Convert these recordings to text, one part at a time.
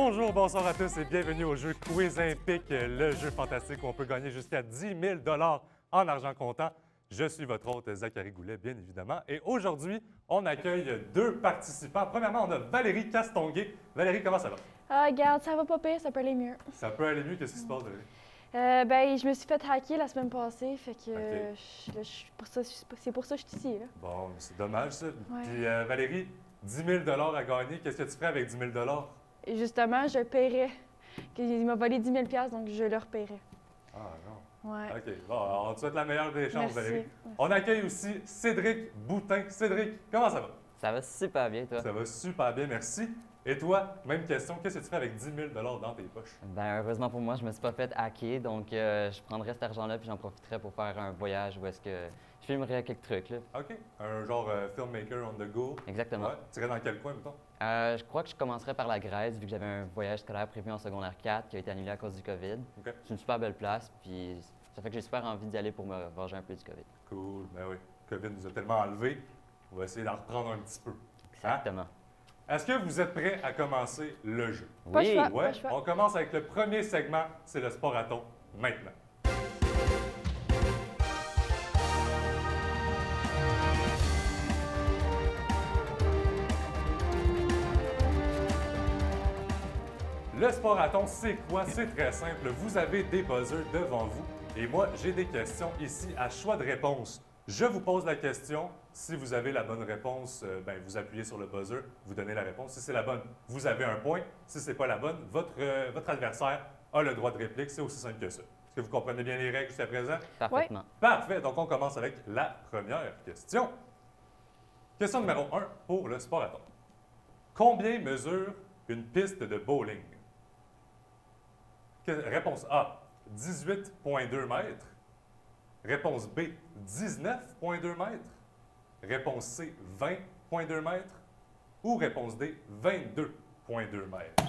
Bonjour, bonsoir à tous et bienvenue au jeu Quizimpique, le jeu fantastique où on peut gagner jusqu'à 10 000 en argent comptant. Je suis votre hôte Zachary Goulet, bien évidemment. Et aujourd'hui, on accueille deux participants. Premièrement, on a Valérie Castonguay. Valérie, comment ça va? Ah, regarde, ça va pas pire, ça peut aller mieux. Ça peut aller mieux, qu'est-ce qui se passe, Valérie? Ben, je me suis fait hacker la semaine passée, fait que Ok. c'est pour ça que je suis ici, là. Bon, c'est dommage ça. Ouais. Puis Valérie, 10 000 à gagner, qu'est-ce que tu ferais avec 10 000 Et justement, je paierais. Il m'a volé 10 000 donc je le repaierais. Ah non. Ouais. OK. Bon, on te souhaite la meilleure des chances, Merci. Valérie. Merci. On accueille aussi Cédric Boutin. Cédric, comment ça va? Ça va super bien, toi? Ça va super bien, merci. Et toi, même question, qu'est-ce que tu ferais avec 10 000 dans tes poches? Ben, heureusement pour moi, je me suis pas fait hacker, donc je prendrais cet argent-là puis j'en profiterais pour faire un voyage où est-ce que je filmerais quelques trucs, là. OK. Un genre filmmaker on the go. Exactement. Ouais. Tu irais dans quel coin, mettons? Je crois que je commencerai par la Grèce, vu que j'avais un voyage scolaire prévu en secondaire 4 qui a été annulé à cause du COVID. OK. C'est une super belle place, puis ça fait que j'ai super envie d'y aller pour me venger un peu du COVID. Cool. Ben oui. COVID nous a tellement enlevés. On va essayer d'en reprendre un petit peu. Hein? Exactement. Est-ce que vous êtes prêts à commencer le jeu? Pas le Oui! choix. Ouais. Pas le choix. On commence avec le premier segment, c'est le sport à thon, maintenant. Le sport à thon, c'est quoi? C'est très simple. Vous avez des buzzers devant vous et moi, j'ai des questions ici à choix de réponse. Je vous pose la question. Si vous avez la bonne réponse, ben, vous appuyez sur le buzzer, vous donnez la réponse. Si c'est la bonne, vous avez un point. Si ce n'est pas la bonne, votre adversaire a le droit de réplique. C'est aussi simple que ça. Est-ce que vous comprenez bien les règles jusqu'à présent? Parfaitement. Parfait. Donc, on commence avec la première question. Question numéro 1 pour le sport à thon. Combien mesure une piste de bowling? Réponse A, 18,2 mètres. Réponse B, 19,2 mètres. Réponse C, 20,2 mètres. Ou réponse D, 22,2 mètres.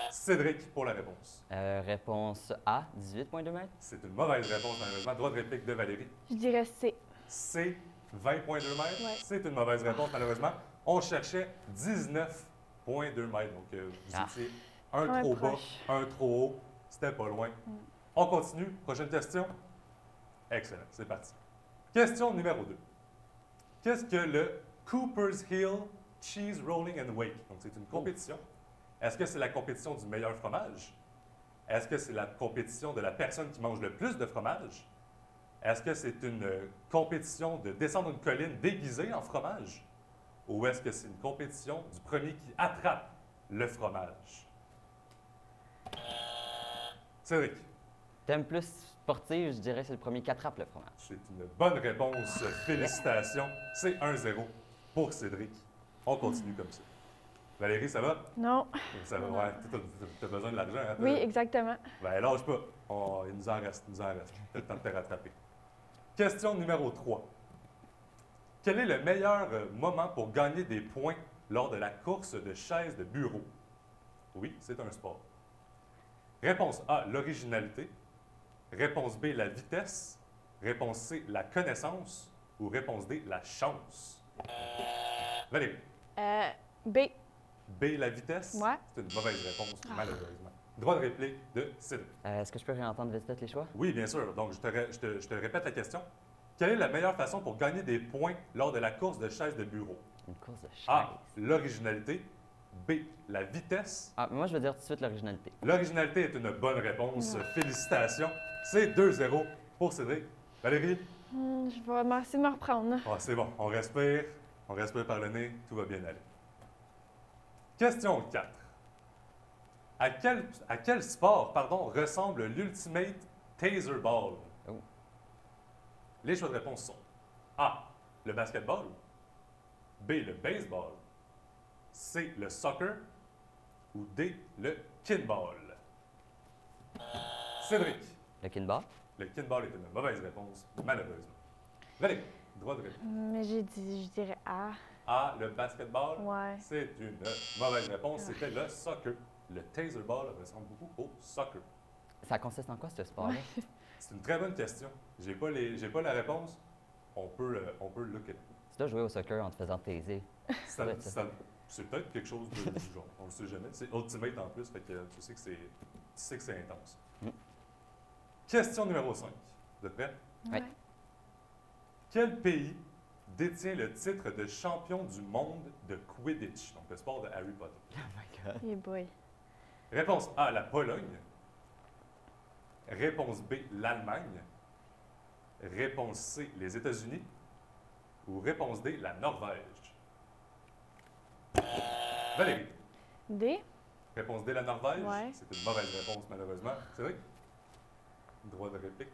Cédric pour la réponse. Réponse A, 18,2 mètres. C'est une mauvaise réponse, malheureusement. Droit de réplique de Valérie. Je dirais C. C, 20,2 mètres. Ouais. C'est une mauvaise réponse, malheureusement. On cherchait 19,2 mètres. Donc, vous Ah. étiez un Ouais, trop bas, proche. un trop haut. C'était pas loin. On continue. Prochaine question. Excellent. C'est parti. Question numéro 2. Qu'est-ce que le Cooper's Hill Cheese Rolling and Wake? Donc, c'est une compétition. Est-ce que c'est la compétition du meilleur fromage? Est-ce que c'est la compétition de la personne qui mange le plus de fromage? Est-ce que c'est une compétition de descendre une colline déguisée en fromage? Ou est-ce que c'est une compétition du premier qui attrape le fromage? Cédric, Thème plus sportif, je dirais que c'est le premier qui attrape le fromage. c'est une bonne réponse. Félicitations. C'est 1-0 pour Cédric. On continue comme ça. Valérie, ça va? Non. Ça va, ouais. T'as besoin de l'argent, hein? Oui, exactement. Ben, lâche pas. Il nous en reste, T'as le temps de te rattraper. Question numéro 3. Quel est le meilleur moment pour gagner des points lors de la course de chaise de bureau? Oui, c'est un sport. Réponse A, l'originalité. Réponse B, la vitesse. Réponse C, la connaissance. Ou réponse D, la chance. Valérie, B. B, la vitesse. Ouais. C'est une mauvaise réponse, malheureusement. Droit de réplique de Cédric. Est-ce que je peux réentendre vite fait les choix? Oui, bien sûr. Donc, je te répète la question. Quelle est la meilleure façon pour gagner des points lors de la course de chaise de bureau? Une course de chaise. A, l'originalité. B, la vitesse. Ah, moi je vais dire tout de suite l'originalité. L'originalité est une bonne réponse. Félicitations. C'est 2-0 pour Cédric. Valérie? Je vais essayer de me reprendre. Ah, c'est bon. On respire. On respire par le nez. Tout va bien aller. Question 4. À quel sport ressemble l'Ultimate Taser Ball? Oh. Les choix de réponse sont A, le basketball. B, le baseball. C, le soccer. Ou D, le kinball. Cédric, Le kinball? le kinball est une mauvaise réponse, malheureusement. Valérie, droit de réponse. Mais je dirais A. A, le basketball. Ouais. C'est une mauvaise réponse. C'était le soccer. Le taser ball ressemble beaucoup au soccer. Ça consiste en quoi ce sport-là? C'est une très bonne question. J'ai pas la réponse. On peut look at it. Tu dois jouer au soccer en te faisant taiser. Ça, Ouais, ça. ça- C'est peut-être quelque chose du genre, on le sait jamais. C'est Ultimate en plus, fait que tu sais que c'est intense. Mm. Question numéro 5. Vous êtes prêts? Ouais. Quel pays détient le titre de champion du monde de Quidditch, donc le sport de Harry Potter? Oh my God. Eh boy. Réponse A, la Pologne. Réponse B, l'Allemagne. Réponse C, les États-Unis. Ou réponse D, la Norvège. Valérie, D. réponse D, la Norvège. Ouais. C'est une mauvaise réponse, malheureusement. C'est vrai? Droit de réplique.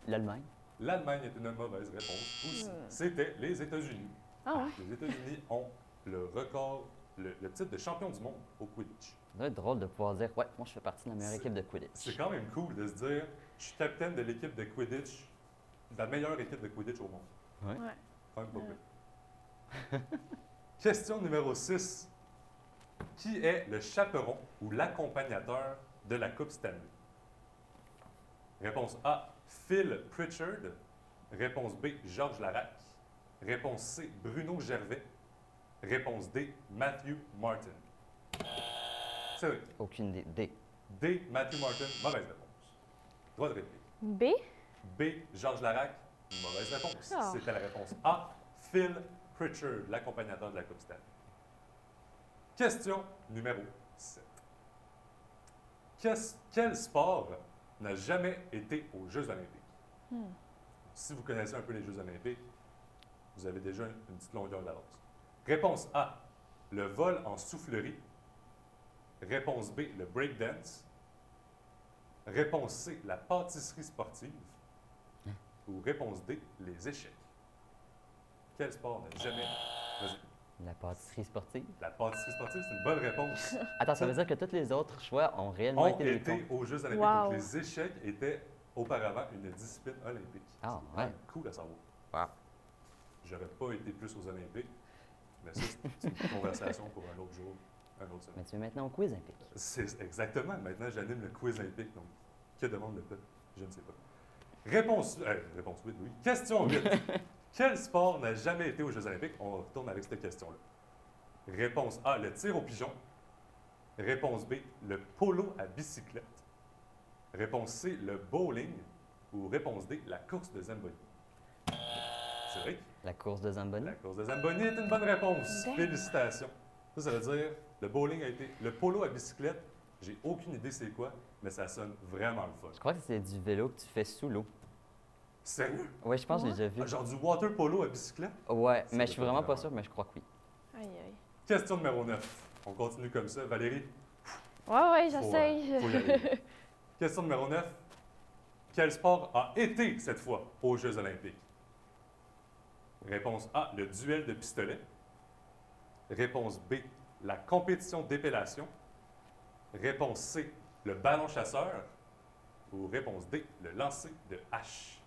L'Allemagne. L'Allemagne est une mauvaise réponse aussi. C'était les États-Unis. Ah ouais. Les États-Unis ont le record, le titre de champion du monde au Quidditch. Ça doit être drôle de pouvoir dire, ouais, moi je fais partie de la meilleure C'est- équipe de Quidditch. C'est quand même cool de se dire, je suis capitaine de l'équipe de Quidditch, de la meilleure équipe de Quidditch au monde. Ouais. Ouais. Quand même pas pire. Question numéro 6. Qui est le chaperon ou l'accompagnateur de la Coupe Stanley? Réponse A, Phil Pritchard. Réponse B, Georges Larac. Réponse C, Bruno Gervais. Réponse D, Matthew Martin. C'est vrai. Aucune idée. D. D, Matthew Martin, mauvaise réponse. Droit de réplique. B. B, Georges Larac, mauvaise réponse. Ah. C'était la réponse A, Phil Pritchard, l'accompagnateur de la Coupe Stanley. Question numéro 7. Quel sport n'a jamais été aux Jeux olympiques? Si vous connaissez un peu les Jeux olympiques, vous avez déjà une petite longueur d'avance. Réponse A, le vol en soufflerie. Réponse B, le breakdance. Réponse C, la pâtisserie sportive. Ou réponse D, les échecs. Quel sport n'a jamais... Vas-y. La pâtisserie sportive. La pâtisserie sportive, c'est une bonne réponse. Attends, ça veut dire que tous les autres choix ont réellement Ont été des été cons. aux Jeux olympiques. Wow. Donc, les échecs étaient auparavant une discipline olympique. Ah, C'est quand ouais. même cool à savoir. Wow. J'aurais pas été plus aux Olympiques, mais ça, c'est une conversation pour un autre jour, un autre semaine. Mais tu es maintenant au quiz olympique. C'est exactement. Maintenant, j'anime le quiz olympique. Donc, que demande le peuple? Je ne sais pas. Réponse 8, oui. Question 8. Quel sport n'a jamais été aux Jeux olympiques? On retourne avec cette question-là. Réponse A, le tir au pigeon. Réponse B, le polo à bicyclette. Réponse C, le bowling. Ou réponse D, la course de Zamboni. C'est vrai que La course de Zamboni. la course de Zamboni est une bonne réponse. Damn. Félicitations. Ça veut dire, le bowling a été... Le polo à bicyclette, j'ai aucune idée c'est quoi, mais ça sonne vraiment le fun. Je crois que c'est du vélo que tu fais sous l'eau. Sérieux? Oui, je pense que je l'ai déjà vu. Ah, genre du water polo à bicyclette? Ouais, Ça mais je suis doit vraiment être pas vraiment- sûr, mais je crois que oui. Aïe, aïe. Question numéro 9. On continue comme ça. Valérie, Ouais, faut, j'essaye. faut y aller. Question numéro 9. Quel sport a été cette fois aux Jeux olympiques? Réponse A, le duel de pistolet. Réponse B, la compétition d'épellation. Réponse C, le ballon chasseur. Ou réponse D, le lancer de hache.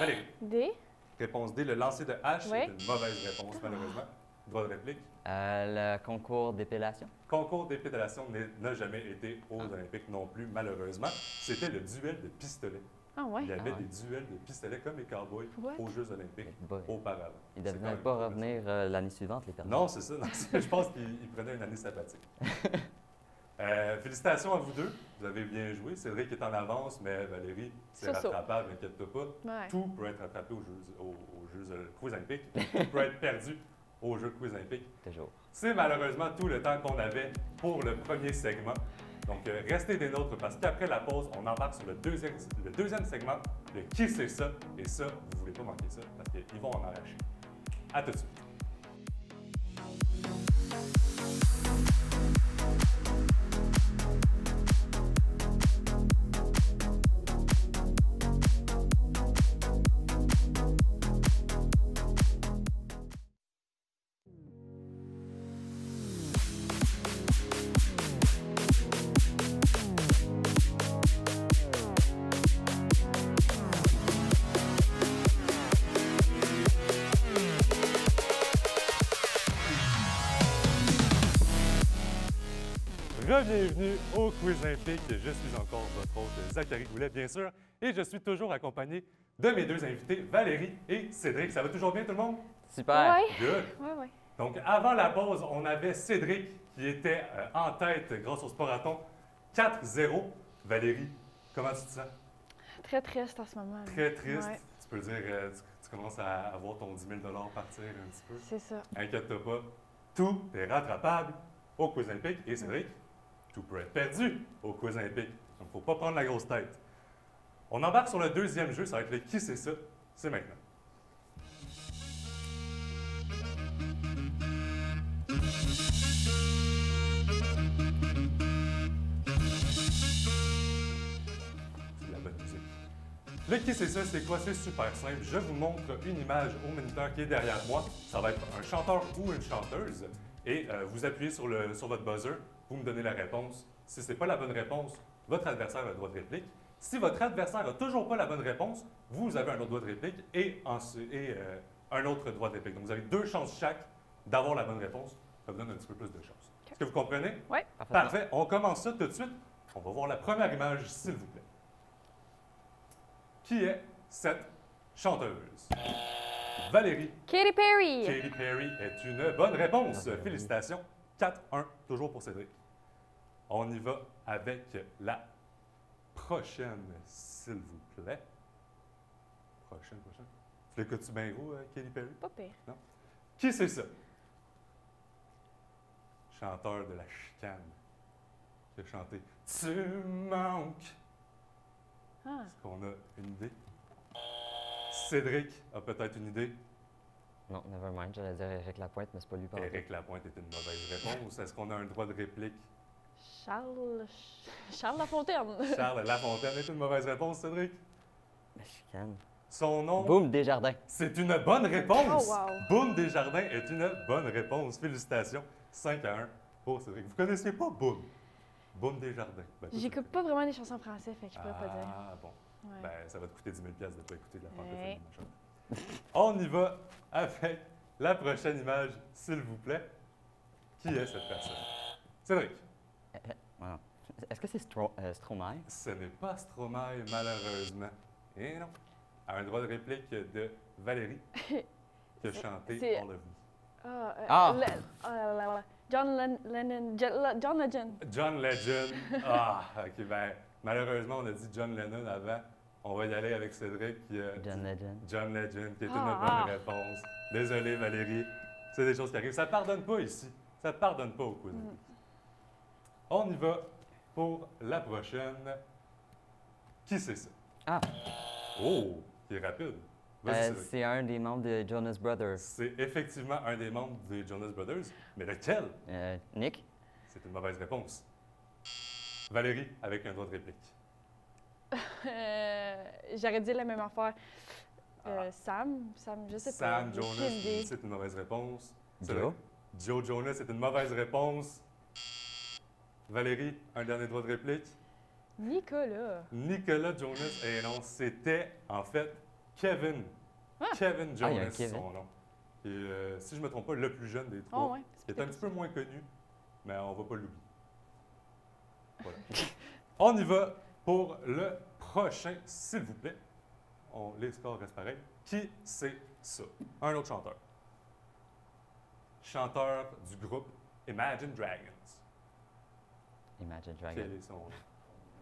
Valérie, D. réponse D, le lancer de hache, Oui. c'est une mauvaise réponse, malheureusement. Droit de réplique. Le concours d'épellation. Concours d'épellation n'a jamais été aux Olympiques non plus, malheureusement. C'était le duel de pistolet. Ah ouais. Il y avait Ah ouais. des duels de pistolet comme les cowboys What? aux Jeux olympiques Boy. auparavant. Ils C'est ne quand devaient même pas cool, ça. revenir l'année suivante, les perdants. Non, c'est ça. Non, je pense qu'ils prenaient une année sabbatique. Félicitations à vous deux. Vous avez bien joué. Cédric est en avance, mais Valérie, c'est So-so. rattrapable, inquiète-toi pas. Ouais. Tout peut être rattrapé aux Jeux Quiz olympiques. Tout peut être perdu aux Jeux Quiz olympiques. Toujours. C'est malheureusement tout le temps qu'on avait pour le premier segment. Donc, restez des nôtres parce qu'après la pause, on embarque sur le deuxième segment, le Qui c'est ça? Et ça, vous ne voulez pas manquer ça parce qu'ils vont en arracher. À tout de suite. Bienvenue au Quiz Olympique. Je suis encore votre hôte Zachary Goulet, bien sûr, et je suis toujours accompagné de mes deux invités, Valérie et Cédric. Ça va toujours bien, tout le monde? Super! Ouais. Good. Ouais, ouais. Donc, avant la pause, on avait Cédric qui était en tête grâce au Sporaton. 4-0. Valérie, comment tu te sens? Très triste en ce moment. là. Très triste. Ouais, Tu peux dire, tu commences à avoir ton 10 000 partir un petit peu. c'est ça. Inquiète-toi pas, tout est rattrapable au quiz Olympique. Et Cédric, tout peut être perdu au quiz Olympique. Donc, il ne faut pas prendre la grosse tête. On embarque sur le deuxième jeu, ça va être le Qui c'est ça? C'est maintenant. C'est de la bonne musique. Le Qui c'est ça? C'est quoi? C'est super simple. Je vous montre une image au moniteur qui est derrière moi. Ça va être un chanteur ou une chanteuse. Et vous appuyez sur votre buzzer, vous me donnez la réponse. Si ce n'est pas la bonne réponse, votre adversaire a le droit de réplique. Si votre adversaire n'a toujours pas la bonne réponse, vous avez un autre droit de réplique et un autre droit de réplique. Donc, vous avez 2 chances chaque d'avoir la bonne réponse. Ça vous donne un petit peu plus de chances. Est-ce que vous comprenez? Oui. Parfait. On commence ça tout de suite. On va voir la première image, s'il vous plaît. Qui est cette chanteuse? Valérie. Katy Perry. Katy Perry est une bonne réponse. Félicitations. 4-1, toujours pour Cédric. On y va avec la prochaine, s'il vous plaît. Prochaine. Tu l'écoutes-tu bien gros, Katy Perry? Pas pire. Qui c'est ça? Chanteur de la chicane. Qui a chanté « Tu manques ». Ah. Est-ce qu'on a une idée? Cédric a peut-être une idée. Non, never mind, j'allais dire Éric Lapointe, mais c'est pas lui par Éric Lapointe est une mauvaise réponse. Est-ce qu'on a un droit de réplique? Charles Lafontaine. Charles Lafontaine est une mauvaise réponse, Cédric. La chicane. Son nom, Boum, Desjardins. c'est une bonne réponse. Oh, wow. Boum Desjardins est une bonne réponse. Félicitations. 5-1 pour Cédric. Vous connaissiez pas Boum? Boum Desjardins. Ben, toi, J'écoute pas vraiment des chansons françaises, fait que je peux pas dire. Ah, bon. Ouais. Ben, ça va te coûter 10 000 de ne pas écouter de la francophonie, Ouais. ma chère. On y va avec la prochaine image, s'il vous plaît. Qui est cette personne? Cédric. Voilà. Est-ce que c'est Stromae? Ce n'est pas Stromae, malheureusement. Et non. À un droit de réplique de Valérie, qui a chanté c'est- All of Me. Ah! John Lennon. John Legend. John Legend. Ah, ok, ben, malheureusement, on a dit John Lennon avant. On va y aller avec Cédric, qui a John dit Legend. John Legend, qui est une Ah. bonne réponse. Désolé, Valérie. C'est des choses qui arrivent. Ça pardonne pas ici. Ça pardonne pas au quiz. On y va pour la prochaine. Qui c'est ça? Ah! Oh, qui est rapide. Vas-y, Cédric. C'est un des membres de Jonas Brothers. C'est effectivement un des membres des Jonas Brothers, mais lequel? Nick? C'est une mauvaise réponse. Valérie, avec un droit de réplique. J'aurais dit la même affaire. Ah. Sam, je sais Sam pas. J'ai aucune Jonas, idée. c'est une mauvaise réponse. Joe? Joe Jonas, c'est une mauvaise réponse. Valérie, un dernier droit de réplique. Nicolas. Nicolas Jonas, et non, c'était en fait Kevin. Ah. Kevin Ah, il y a un Jonas, Kevin. son nom. Et si je ne me trompe pas, le plus jeune des trois. Oh, ouais. Il est un petit peu moins connu, mais on va pas l'oublier. Voilà. On y va pour le prochain, s'il vous plaît. Les scores restent pareils. Qui c'est ça? Un autre chanteur. Chanteur du groupe Imagine Dragons. Imagine Quel Dragon. est son nom?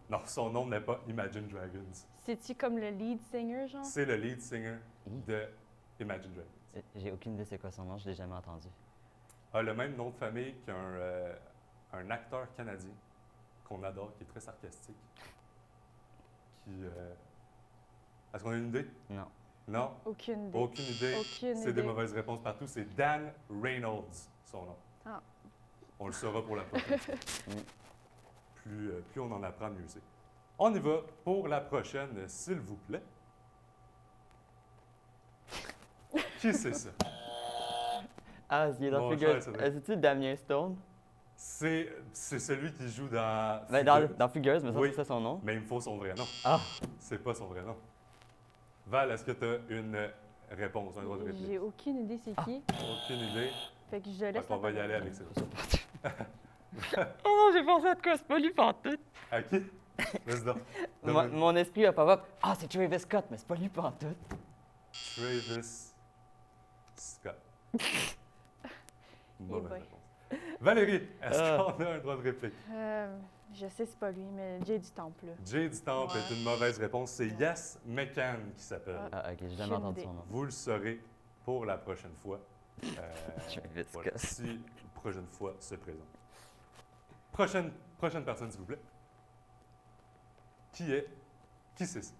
Non, son nom n'est pas Imagine Dragons. C'est-tu comme le lead singer, genre? C'est le lead singer Hi. de Imagine Dragons. J'ai aucune idée c'est quoi son nom, je l'ai jamais entendu. A le même nom de famille qu'un acteur canadien qu'on adore, qui est très sarcastique. Est-ce qu'on a une idée? Non. Non? Aucune idée. Aucune idée. Aucune C'est idée. des mauvaises réponses partout. C'est Dan Reynolds, son nom. Ah. On le saura pour la prochaine fois. Plus on en apprend, mieux c'est. On y va pour la prochaine, s'il vous plaît. Qui c'est ça? Ah, il est dans Bon, Figures. cher Cédric. C'est-tu Damien Stone? C'est celui qui joue dans... Ben, dans Figures, mais ça, Oui. c'est ça son nom. Mais il me faut son vrai nom. Ah! C'est pas son vrai nom. Val, est-ce que tu as une réponse, un droit de réplique? J'ai aucune idée c'est qui. Aucune idée. Fait que je laisse On va y la aller avec ça. Oh non, j'ai pensé à de quoi, c'est pas lui pantoute. À qui? Vas-y donc. Mon esprit a pop-up. Ah, c'est Travis Scott, mais c'est pas lui pantoute. Travis Scott. Mauvaise boy. réponse. Valérie, est-ce Ah. qu'on a un droit de réplique? Je sais c'est pas lui, mais Jay du Temple. Jay du Temple Ouais. est une mauvaise réponse. C'est Ouais. Yes McCann qui s'appelle. Ah, ok, j'ai jamais Aucune entendu idée. son nom. Vous le saurez pour la prochaine fois. Je vais vite Voilà, casser. si la prochaine fois se présente. Prochaine personne, s'il vous plaît. Qui c'est ça?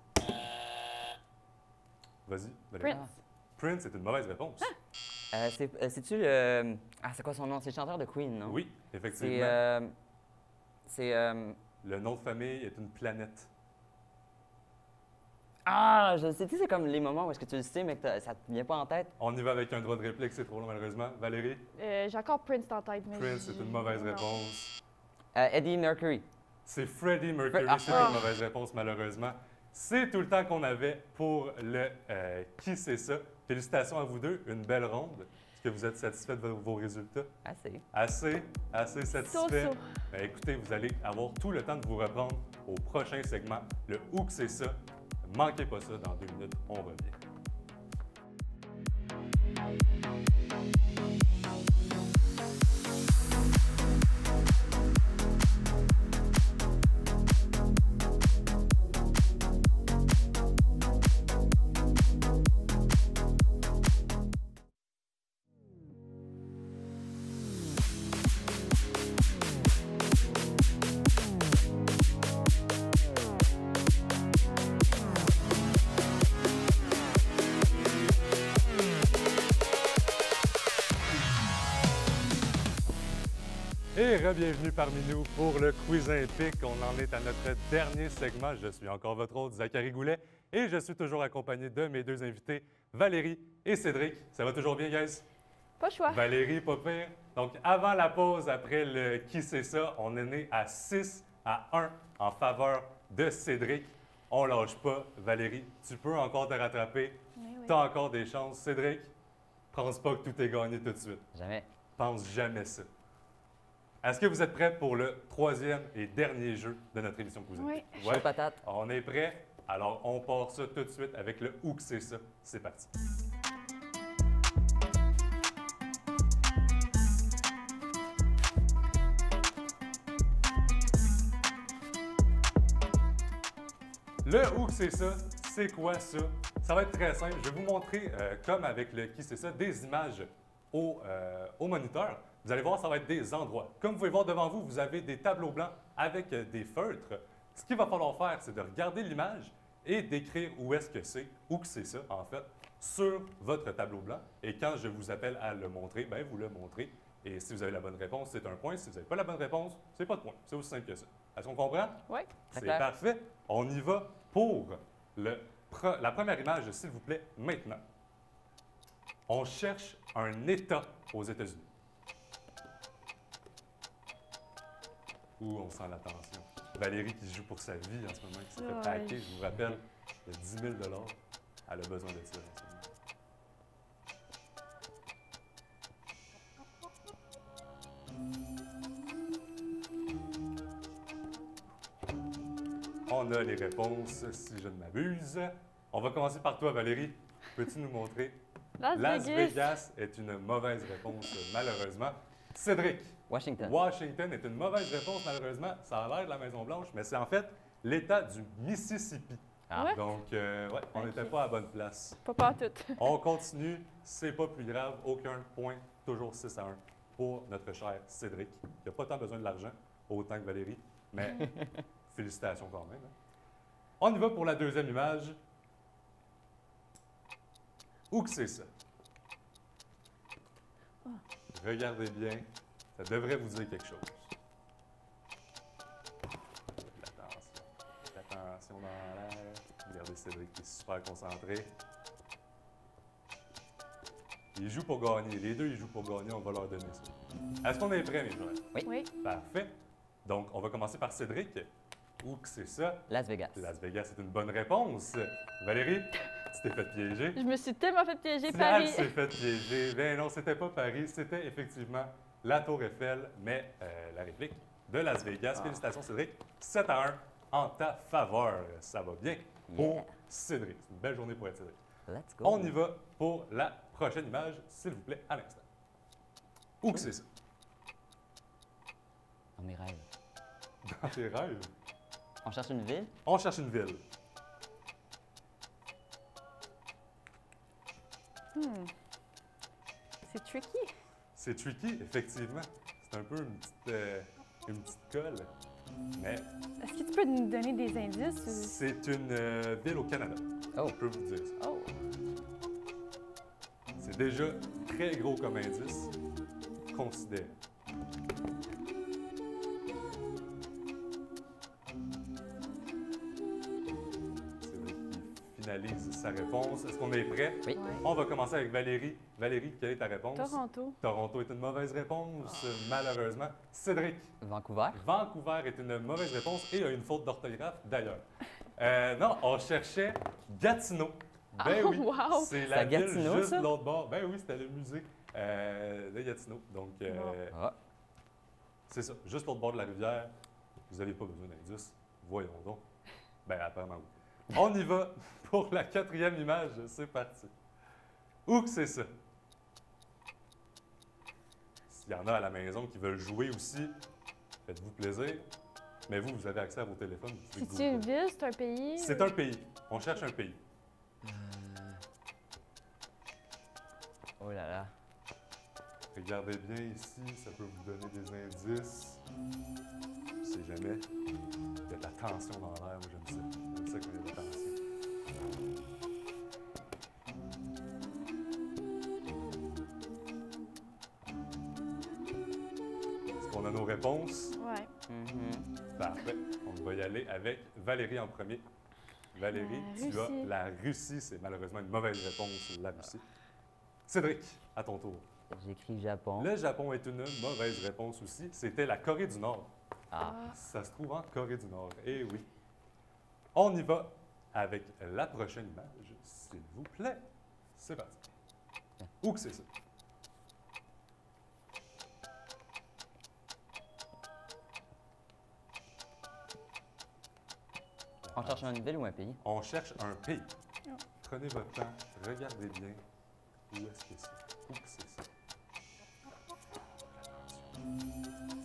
Vas-y, Valérie. Prince. Prince est une mauvaise réponse. C'est-tu le. Ah, c'est quoi son nom? C'est le chanteur de Queen, non? Oui, C'est. effectivement. C'est. Le nom de famille est une planète. Ah, je sais, tu sais, c'est comme les moments où est-ce que tu le sais, mais que ça te vient pas en tête. On y va avec un droit de réplique, c'est trop long malheureusement. Valérie, J'ai encore Prince en tête, mais. Prince est une mauvaise non. réponse. Eddie Mercury. C'est Freddie Mercury, Ah. c'est une mauvaise réponse malheureusement. C'est tout le temps qu'on avait pour le Qui c'est ça? Félicitations à vous deux, une belle ronde. Est-ce que vous êtes satisfait de vos résultats? Assez. Assez satisfait. So-so. Ben, écoutez, vous allez avoir tout le temps de vous reprendre au prochain segment, le Où que c'est ça. Ne manquez pas ça, dans 2 minutes, on revient. Et re-bienvenue parmi nous pour le Quiz Impique. On en est à notre dernier segment. Je suis encore votre hôte, Zachary Goulet, et je suis toujours accompagné de mes deux invités, Valérie et Cédric. Ça va toujours bien, guys? Pas le choix. Valérie, pas pire. Donc, avant la pause, après le Qui c'est ça, on est né à 6-1 en faveur de Cédric. On lâche pas. Valérie, tu peux encore te rattraper. Oui, oui. Tu as encore des chances. Cédric, pense pas que tout est gagné tout de suite. Jamais. Pense jamais ça. Est-ce que vous êtes prêts pour le troisième et dernier jeu de notre émission Quiz Oui. Impique? Chaud patate. On est prêts? Alors, on part ça tout de suite avec le Où que c'est ça. C'est parti. Le Où que c'est ça, c'est quoi ça? Ça va être très simple. Je vais vous montrer, comme avec le Qui c'est ça, des images au moniteur. Vous allez voir, ça va être des endroits. Comme vous pouvez voir devant vous, vous avez des tableaux blancs avec des feutres. Ce qu'il va falloir faire, c'est de regarder l'image et d'écrire où est-ce que c'est, où que c'est ça, en fait, sur votre tableau blanc. Et quand je vous appelle à le montrer, bien, vous le montrez. Et si vous avez la bonne réponse, c'est un point. Si vous n'avez pas la bonne réponse, c'est pas de point. C'est aussi simple que ça. Est-ce qu'on comprend? Oui. Très C'est clair. parfait. On y va pour la première image, s'il vous plaît, maintenant. On cherche un État aux États-Unis. Ouh, on sent la tension. Valérie qui joue pour sa vie en ce moment, qui s'est fait Ouais. paquer, je vous rappelle, de 10 000 $. Elle a besoin de ça en ce moment. On a les réponses, si je ne m'abuse. On va commencer par toi, Valérie. Peux-tu nous montrer? Las Vegas est une mauvaise réponse, malheureusement. Cédric, Washington. Washington est une mauvaise réponse, malheureusement. Ça a l'air de la Maison-Blanche, mais c'est en fait l'État du Mississippi. Ah. Ouais. Donc, ouais, on Ok. n'était pas à la bonne place. Pas partout. On continue, c'est pas plus grave, aucun point, toujours 6-1 pour notre cher Cédric. Il n'a pas tant besoin de l'argent, autant que Valérie, mais félicitations quand même. Hein. On y va pour la deuxième image. Où que c'est ça? Regardez bien, ça devrait vous dire quelque chose. L'attention dans l'air. Regardez Cédric qui est super concentré. Ils jouent pour gagner. Les deux, ils jouent pour gagner. On va leur donner ça. Est-ce qu'on est prêts, mes frères? Oui. Parfait. Donc, on va commencer par Cédric. Où que c'est ça? Las Vegas. Las Vegas, c'est une bonne réponse. Valérie, tu t'es fait piéger. Je me suis tellement fait piéger Tu Paris. s'est fait piéger. Ben non, c'était pas Paris, c'était effectivement la Tour Eiffel, mais la réplique de Las Vegas. Félicitations, Cédric. 7-1 en ta faveur. Ça va bien pour Yeah. Cédric. C'est une belle journée pour être Cédric. Let's go. On y va pour la prochaine image, s'il vous plaît, à l'instant. Où que c'est ça? Dans mes rêves. Dans tes rêves? On cherche une ville? On cherche une ville. C'est tricky. C'est tricky, effectivement. C'est un peu une petite colle. Mais Est-ce que tu peux nous donner des indices? c'est une ville au Canada. Oh. Je peux vous dire ça. Oh, C'est déjà très gros comme indice. Considéré. C'est lui qui finalise sa réponse. Est-ce qu'on est prêt? Oui. ouais. On va commencer avec Valérie. Valérie, quelle est ta réponse? Toronto. Toronto est une mauvaise réponse, malheureusement. Cédric, Vancouver? Vancouver est une mauvaise réponse et a une faute d'orthographe d'ailleurs. Non, on cherchait Gatineau. Ben Oh, oui, wow! c'est C'est la à ville Gatineau, juste ça? de l'autre bord. Ben oui, c'était le musée de Gatineau. Donc, Ah. c'est ça, juste l'autre bord de la rivière. Vous n'aviez pas besoin d'indices. Voyons donc. Ben, apparemment, oui. On y va pour la 4e image. C'est parti. Où que c'est ça? S'il y en a à la maison qui veulent jouer aussi, faites-vous plaisir. Mais vous, vous avez accès à vos téléphones. Vous pouvez C'est-tu une googler. ville? C'est un pays? C'est un pays. On cherche un pays. Oh là là. Regardez bien ici, ça peut vous donner des indices. Je sais jamais. Il y a de la tension dans l'air, moi j'aime ça. J'aime ça quand il y a de la tension. Est-ce qu'on a nos réponses? Ouais. Parfait. On va y aller avec Valérie en premier. Valérie, La tu as Russie. la Russie. C'est malheureusement une mauvaise réponse, la Russie. Cédric, à ton tour. J'écris Japon. Le Japon est une mauvaise réponse aussi. C'était la Corée du Nord. Ah. Ça se trouve en Corée du Nord. Eh oui. On y va avec la prochaine image, s'il vous plaît. C'est parti. Où que c'est ça? On cherche une ville ou un pays? On cherche un pays. Oh. Prenez votre temps, regardez bien. Où est-ce que c'est? Où que c'est ça?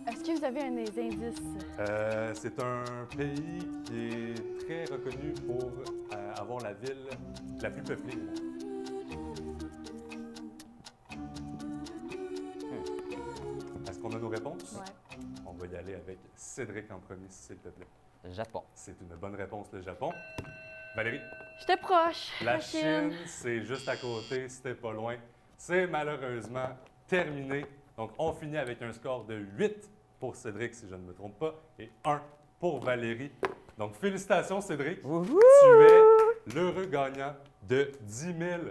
Est-ce que vous avez un des indices? C'est un pays qui est très reconnu pour avoir la ville la plus peuplée au monde. Est-ce qu'on a nos réponses? Ouais. On va y aller avec Cédric en premier, s'il te plaît. Japon. C'est une bonne réponse, le Japon. Valérie, J'étais proche. la Chine, c'est juste à côté, c'était pas loin. C'est malheureusement terminé. Donc, on finit avec un score de 8 pour Cédric, si je ne me trompe pas, et 1 pour Valérie. Donc, félicitations, Cédric. Wouhou! Tu es l'heureux gagnant de 10 000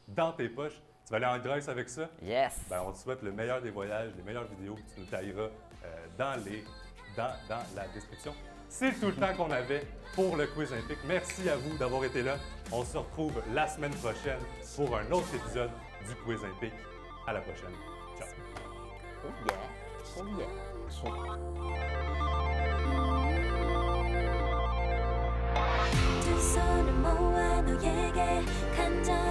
dans tes poches. Tu vas aller en Grèce avec ça? Yes! Ben, on te souhaite le meilleur des voyages, les meilleures vidéos que tu nous tailleras dans la description. C'est tout le temps qu'on avait pour le Quiz Impic. Merci à vous d'avoir été là. On se retrouve la semaine prochaine pour un autre épisode du Quiz Impic. À la prochaine. Ciao! Oh yeah! Oh yeah! 두 손을 모아 너에게 간절히